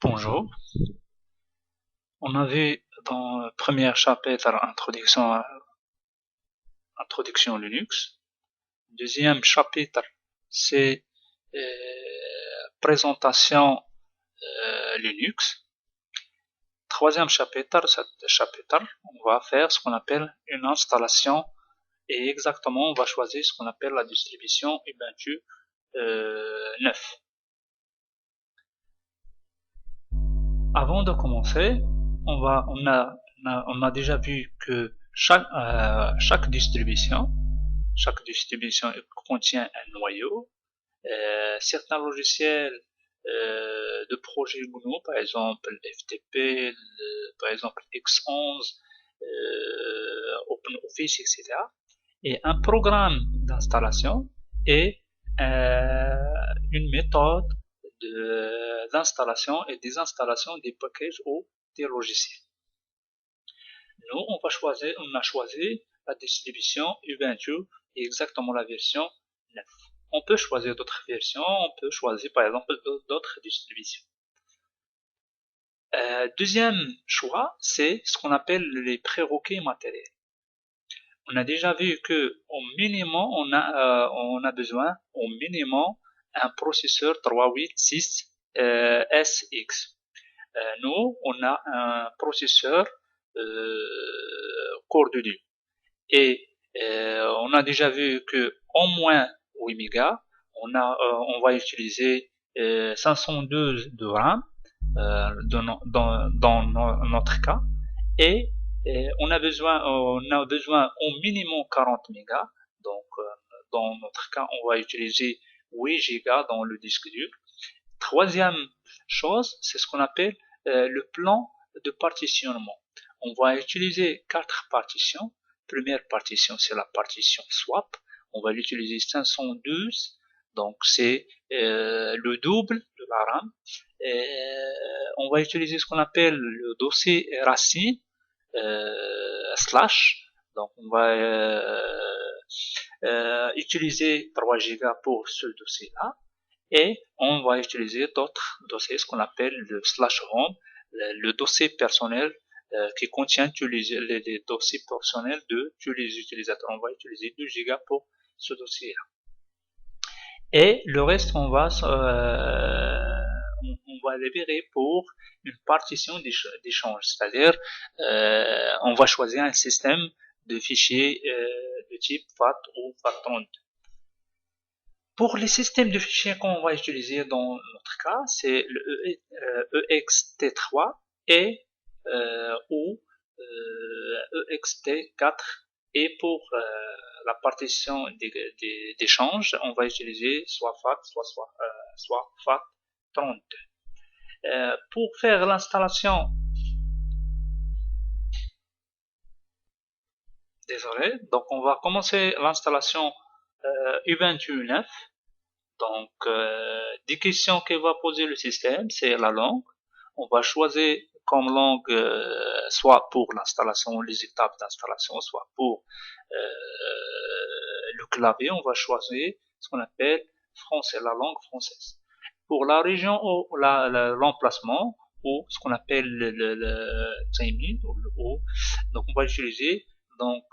Bonjour. On a vu dans le premier chapitre introduction Linux. Deuxième chapitre, c'est présentation Linux. Troisième chapitre, on va faire ce qu'on appelle une installation et exactement on va choisir ce qu'on appelle la distribution Ubuntu 9. Avant de commencer, on a déjà vu que chaque distribution contient un noyau. Certains logiciels de projet GNU, par exemple FTP, par exemple X11, OpenOffice, etc. Et un programme d'installation et une méthode d'installation et désinstallation des packages ou des logiciels. Nous, on a choisi la distribution Ubuntu et exactement la version 9. On peut choisir d'autres versions, on peut choisir par exemple d'autres distributions. Deuxième choix, c'est ce qu'on appelle les prérequis matériels. On a déjà vu que au minimum, on a besoin au minimum un processeur 386 SX. Nous, on a un processeur Core 2 Duo. Et on a déjà vu que au moins 8 mégas, on va utiliser 512 de RAM dans notre cas, et on a besoin au minimum 40 mégas. Donc dans notre cas, on va utiliser 8 gigas dans le disque dur. Troisième chose, c'est ce qu'on appelle le plan de partitionnement. On va utiliser 4 partitions. Première partition, c'est la partition swap. On va l'utiliser 512, donc c'est le double de la RAM. On va utiliser ce qu'on appelle le dossier racine slash. Donc on va utiliser 3 gigas pour ce dossier-là. Et on va utiliser d'autres dossiers, ce qu'on appelle le slash home, le dossier personnel qui contient les dossiers personnels de tous les utilisateurs. On va utiliser 2 gigas pour ce dossier-là. Et le reste, on va libérer pour une partition d'échange. C'est-à-dire, on va choisir un système de fichiers de type FAT ou FAT32. Pour les systèmes de fichiers qu'on va utiliser dans notre cas, c'est le EXT3 et ou EXT4. Et pour la partition d'échange, on va utiliser soit FAT, soit FAT32. Pour faire l'installation, donc on va commencer l'installation Ubuntu 9. Donc, des questions qu'il va poser le système, c'est la langue. On va choisir comme langue soit pour l'installation, les étapes d'installation, soit pour le clavier. On va choisir ce qu'on appelle français, la langue française. Pour la région ou l'emplacement, ou ce qu'on appelle le timing, donc on va utiliser donc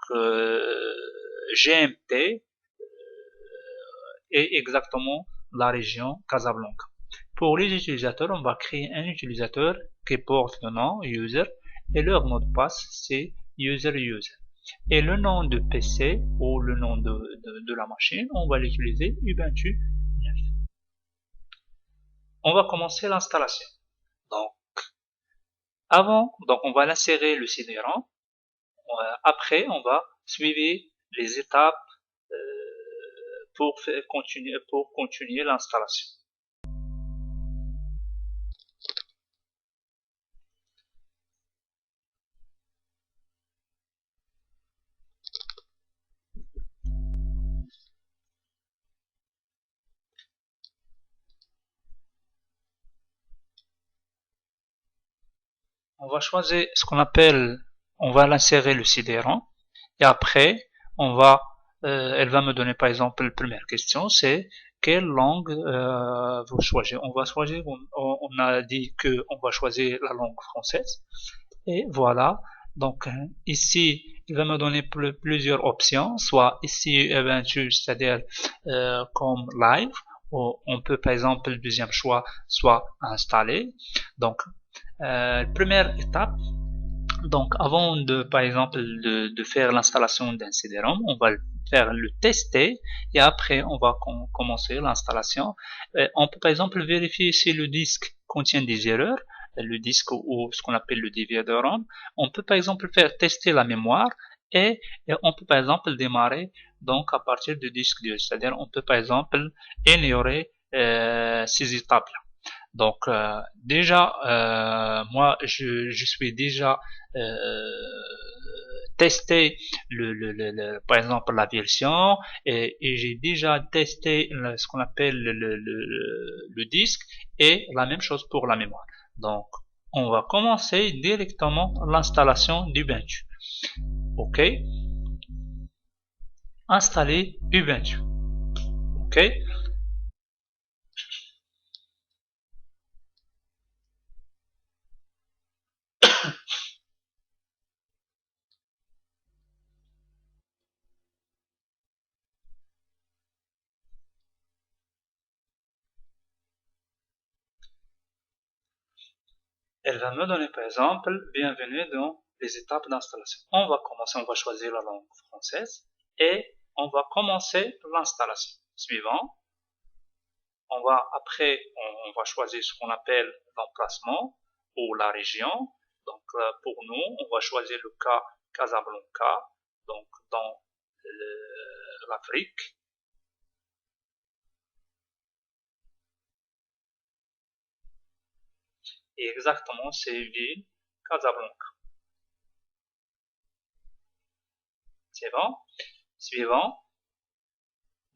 GMT et exactement la région Casablanca. Pour les utilisateurs, on va créer un utilisateur qui porte le nom user et leur mot de passe c'est user. Et le nom de PC ou le nom de la machine, on va l'utiliser Ubuntu 9. On va commencer l'installation. Donc on va l'insérer le CD-ROM. Après, on va suivre les étapes pour continuer l'installation. On va choisir ce qu'on appelle, on va l'insérer le CD-ROM et après elle va me donner par exemple la première question, c'est quelle langue vous choisissez. On va choisir, on a dit que on va choisir la langue française. Et voilà. Donc ici, il va me donner plusieurs options, soit ici c'est-à-dire comme live, ou on peut par exemple le deuxième choix, soit installer. Donc première étape. Donc avant de par exemple de faire l'installation d'un CD-ROM, on va faire le tester et après on va commencer l'installation. On peut par exemple vérifier si le disque contient des erreurs, le disque ou ce qu'on appelle le DVD de ROM. On peut par exemple faire tester la mémoire et on peut par exemple démarrer donc à partir du disque dur. C'est-à-dire on peut par exemple ignorer ces étapes-là. Donc déjà, moi je suis déjà testé par exemple la version et j'ai déjà testé ce qu'on appelle le disque et la même chose pour la mémoire. Donc on va commencer directement l'installation d'Ubuntu. Ok, installer Ubuntu. Ok, elle va me donner par exemple bienvenue dans les étapes d'installation. On va commencer, on va choisir la langue française et on va commencer l'installation. Suivant, on va après on va choisir ce qu'on appelle l'emplacement ou la région. Donc pour nous, on va choisir le cas Casablanca, donc dans l'Afrique. Et exactement, c'est ville Casablanca. C'est bon. Suivant,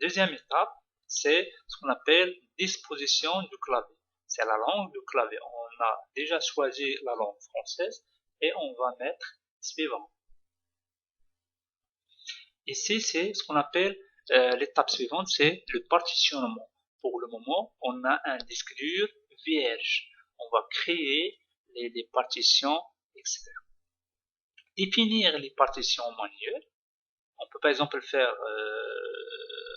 deuxième étape, c'est ce qu'on appelle disposition du clavier. C'est la langue du clavier. On a déjà choisi la langue française et on va mettre suivant. Ici, c'est ce qu'on appelle l'étape suivante, c'est le partitionnement. Pour le moment, on a un disque dur vierge. On va créer les partitions, etc. Définir les partitions manuelles. On peut par exemple faire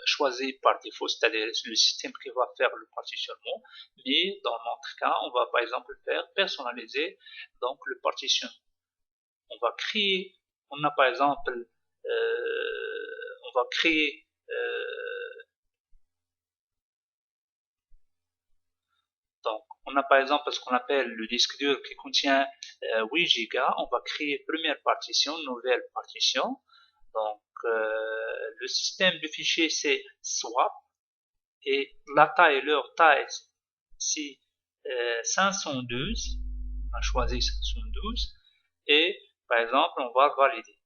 choisir par défaut, c'est-à-dire le système qui va faire le partitionnement, mais dans notre cas, on va par exemple faire personnaliser donc le partitionnement. On va créer, on a par exemple, on va créer donc on a par exemple ce qu'on appelle le disque dur qui contient 8 Go. On va créer première partition, nouvelle partition. Donc le système de fichiers c'est swap et la taille, leur taille c'est 512. On a choisi 512 et par exemple on va valider.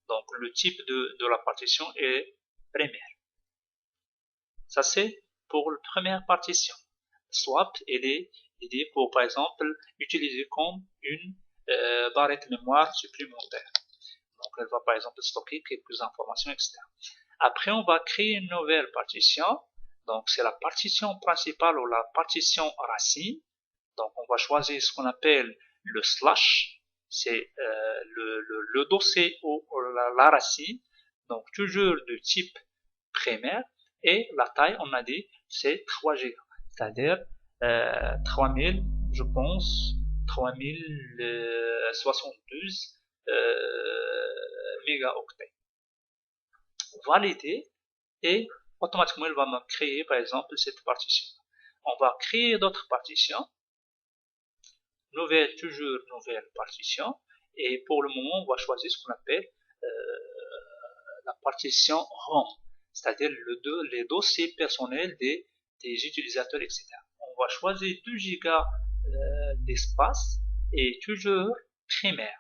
Donc le type de la partition est primaire. Ça c'est pour la première partition. Swap il est pour par exemple utiliser comme une barrette mémoire supplémentaire. Donc elle va par exemple stocker quelques informations, etc. Après on va créer une nouvelle partition. Donc c'est la partition principale ou la partition racine. Donc on va choisir ce qu'on appelle le slash. C'est le dossier ou la racine. Donc toujours de type primaire. Et la taille, on a dit, c'est 3 Go. C'est-à-dire 3000, je pense, 3072 mégaoctets. Valider et automatiquement il va me créer par exemple cette partition. On va créer d'autres partitions, toujours nouvelle partition, et pour le moment on va choisir ce qu'on appelle la partition home, c'est-à-dire les dossiers personnels des utilisateurs, etc. On va choisir 2 Go d'espace et toujours primaire.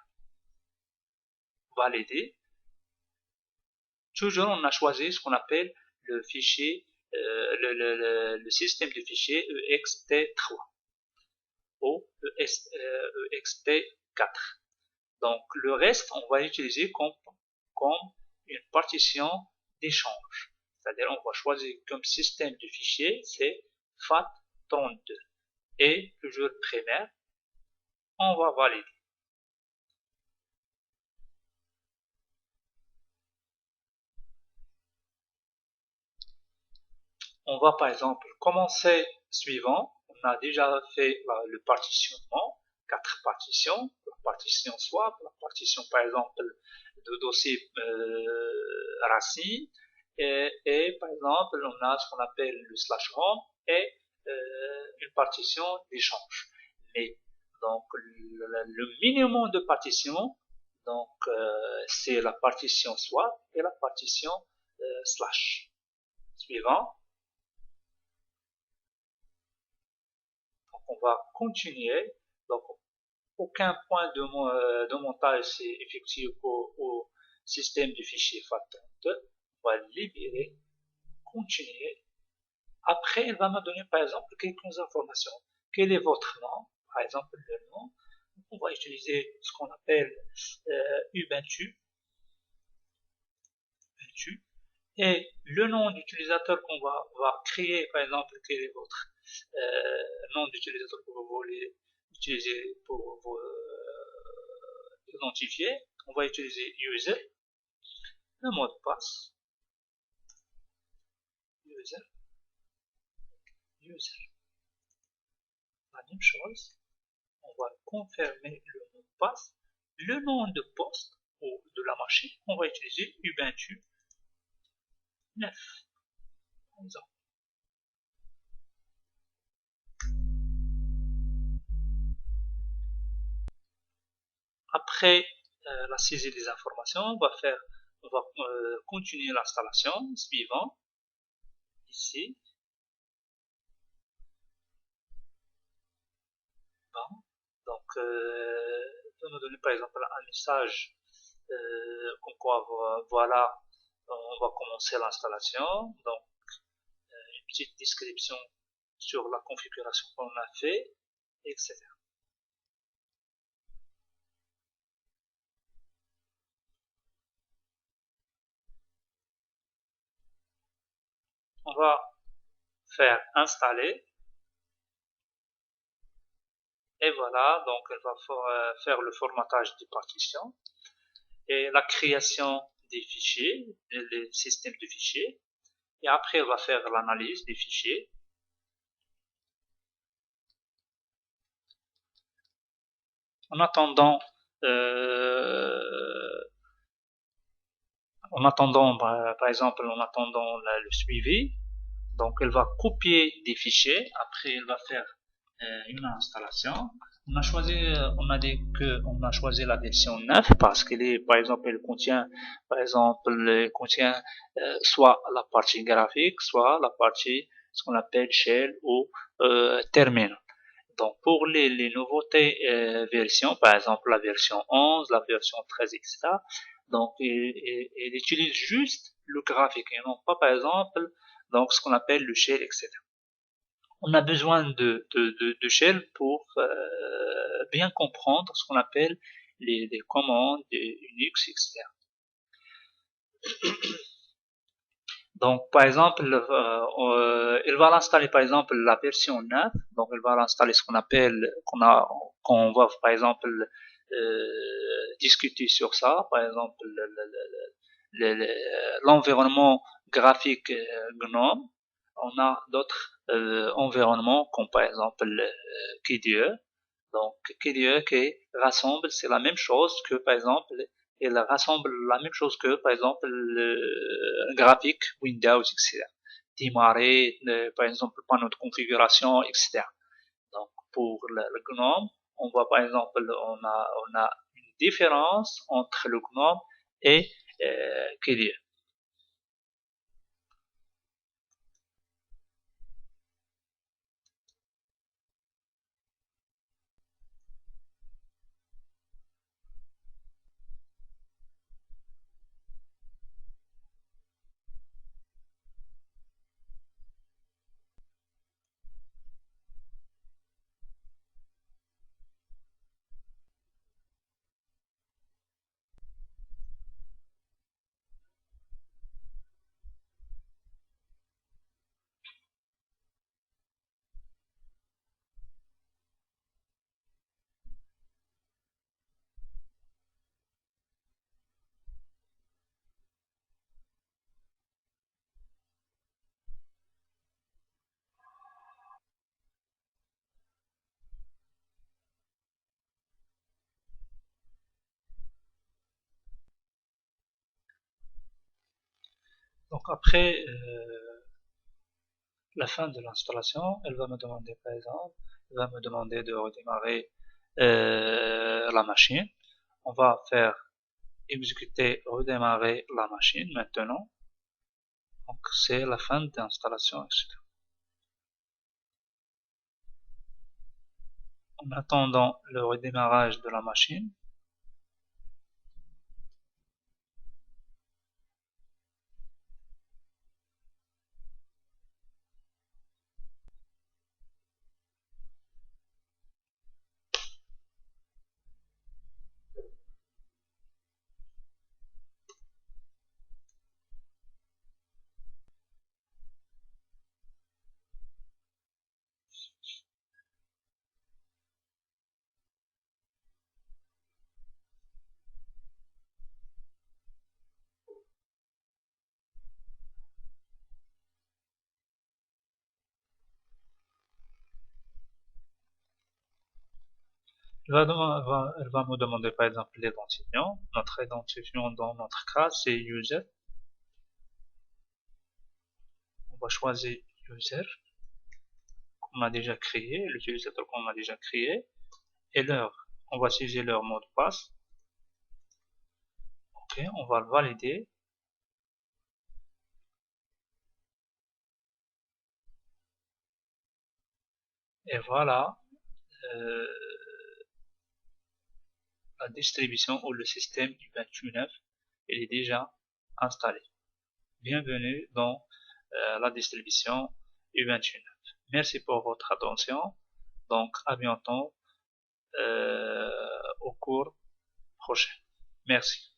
Valider. Toujours on a choisi ce qu'on appelle le fichier, le système de fichiers ext3 ou ext4. Donc le reste on va utiliser comme une partition d'échange. C'est-à-dire, on va choisir comme système de fichier, c'est FAT32. Et toujours primaire, on va valider. On va par exemple commencer suivant. On a déjà fait le partitionnement, 4 partitions, la partition swap, la partition par exemple de dossier racine, et par exemple on a ce qu'on appelle le slash home et une partition d'échange. Mais donc le minimum de partitions, donc c'est la partition swap et la partition slash. Suivant. On va continuer. Donc, aucun point de montage s'est effectué au système du fichier FAT32. On va libérer, continuer. Après, il va me donner par exemple quelques informations. Quel est votre nom? Par exemple, le nom. On va utiliser ce qu'on appelle Ubuntu. Et le nom d'utilisateur qu'on va créer, par exemple, quel est votre nom d'utilisateur que vous voulez utiliser pour vous identifier. On va utiliser user, le mot de passe, user. La même chose, on va confirmer le mot de passe, le nom de poste ou de la machine, on va utiliser Ubuntu 9, par exemple. Après la saisie des informations, on va continuer l'installation suivant ici. Bon. Donc, il va nous donner par exemple un message comme quoi voilà, on va commencer l'installation. Donc, une petite description sur la configuration qu'on a fait, etc. On va faire installer. Et voilà, donc elle va faire le formatage des partitions et la création des fichiers, les systèmes de fichiers. Et après, elle va faire l'analyse des fichiers. En attendant, par exemple, en attendant le suivi, donc elle va copier des fichiers. Après, elle va faire une installation. On a dit que on a choisi la version 9 parce qu'elle est, par exemple, elle contient soit la partie graphique, soit la partie ce qu'on appelle shell ou terminal. Donc pour les nouveautés versions, par exemple la version 11, la version 13, etc. Donc il utilise juste le graphique et non pas par exemple donc ce qu'on appelle le shell, etc. On a besoin de shell pour bien comprendre ce qu'on appelle les commandes Unix, etc. Donc, par exemple, il va l'installer, par exemple, la version 9. Donc, il va l'installer ce qu'on appelle, qu'on va, par exemple, discuter sur ça. Par exemple, l'environnement graphique GNOME. On a d'autres environnements, comme par exemple KDE. Donc, KDE qui rassemble, c'est la même chose que, par exemple, elle rassemble la même chose que, par exemple, le graphique Windows, etc. Démarrer, par exemple, panneau de configuration, etc. Donc, pour le GNOME, on voit, par exemple, on a une différence entre le GNOME et KDE. Donc après la fin de l'installation, elle va me demander par exemple, elle va me demander de redémarrer la machine. On va faire exécuter, redémarrer la machine maintenant. Donc c'est la fin de l'installation, etc. En attendant le redémarrage de la machine, elle va me demander par exemple l'identifiant. Notre identifiant dans notre cas, c'est user. On va choisir user qu'on a déjà créé, l'utilisateur qu'on a déjà créé, et l'heure. On va utiliser leur mot de passe. Ok, on va le valider. Et voilà, euh, la distribution ou le système Ubuntu 9, il est déjà installé. Bienvenue dans la distribution Ubuntu 9. Merci pour votre attention. Donc, à bientôt au cours prochain. Merci.